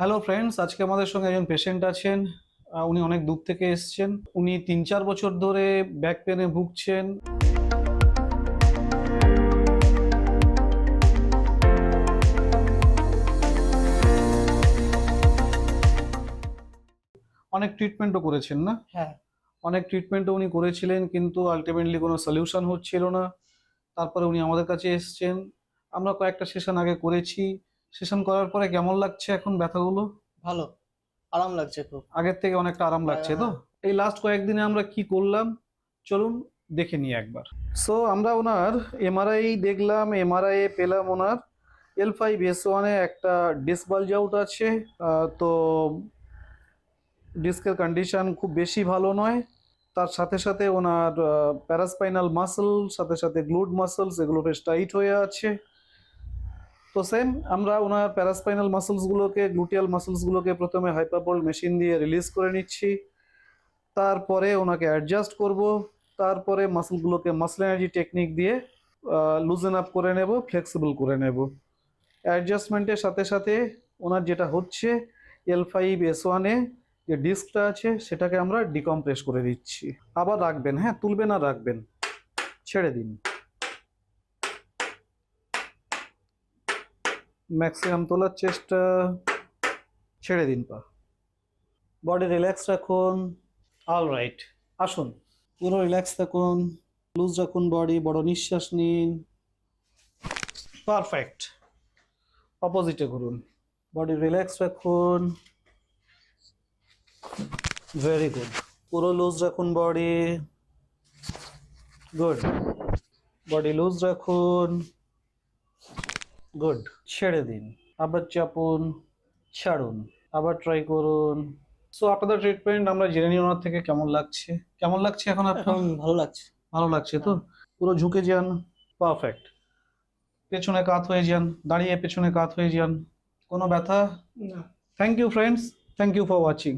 Hello friends, আজকে আমাদের সঙ্গে একজন পেশেন্ট আছেন। উনি অনেক দূর থেকে এসেছেন। উনি 3-4 বছর ধরে ব্যাক পেনে ভুগছেন। অনেক ট্রিটমেন্টও করেছেন না? হ্যাঁ। অনেক ট্রিটমেন্টও উনি করেছিলেন, কিন্তু আলটিমেটলি কোনো সলিউশন হচ্ছিল না। তারপরে উনি আমাদের কাছে এসেছেন। আমরা কয়েকটা সেশন আগে করেছি। সেশন করার পরে কেমন লাগছে এখন ব্যথাগুলো? ভালো, আরাম লাগছে খুব। আগের থেকে অনেকটা আরাম লাগছে তো? হ্যাঁ। এই লাস্ট কয়েকদিনে আমরা কি করলাম চলুন দেখে নিই একবার। সো আমরা ওনার এমআরআই দেখলাম, এমআরআই পেলাম ওনার L5S1 এ একটা ডিস্ক বালজ আউট আছে। তো ডিস্কের কন্ডিশন খুব বেশি ভালো নয়। তার সাথে সাথে ওনার প্যারাস্পাইনাল মাসল, সাথে সাথে গ্লুড মাসলস, এগুলো বেশ টাইট হয়ে আছে। তো সেম আমরা ওনার প্যারাস্পাইনাল মাসলসগুলোকে, গ্লুটিয়াল মাসলসগুলোকে প্রথমে হাইপারবোল্ট মেশিন দিয়ে রিলিজ করে নিচ্ছি। তারপরে ওনাকে অ্যাডজাস্ট করব। তারপরে মাসলগুলোকে মাসল এনার্জি টেকনিক দিয়ে লুজেন আপ করে নেব, ফ্লেক্সিবল করে নেব। অ্যাডজাস্টমেন্টের সাথে সাথে ওনার যেটা হচ্ছে L5S1 এ যে ডিস্কটা আছে সেটাকে আমরা ডিকম্প্রেস করে দিচ্ছি। আবার রাখবেন, হ্যাঁ, তুলবেন আর রাখবেন, ছেড়ে দিন। ম্যাক্সিমাম তোলার চেষ্টা, ছেড়ে দিন পা। বডি রিল্যাক্স রাখুন। অল রাইট, আসুন, পুরো রিল্যাক্স থাকুন, লুজ রাখুন বডি, বড় নিঃশ্বাস নিন। পারফেক্ট। অপোজিটে ঘুরুন, বডি রিল্যাক্স রাখুন। ভেরি গুড, পুরো লুজ রাখুন বডি। গুড, বডি লুজ রাখুন। গুড, ছেড়ে দিন। আবার চাপুন, ছাড়ুন, আবার ট্রাই করুন। সো আপনাদের ট্রিটমেন্ট আমরা জেনে নিই ওনার থেকে কেমন লাগছে। কেমন লাগছে এখন আপনার? এখন ভালো লাগছে। ভালো লাগছে তো? পুরো ঝুঁকে যান। পারফেক্ট। পেছনে কাত হয়ে যান, দাঁড়িয়ে পেছনে কাত হয়ে যান। কোনো ব্যথা? না। Thank you friends, thank you for watching.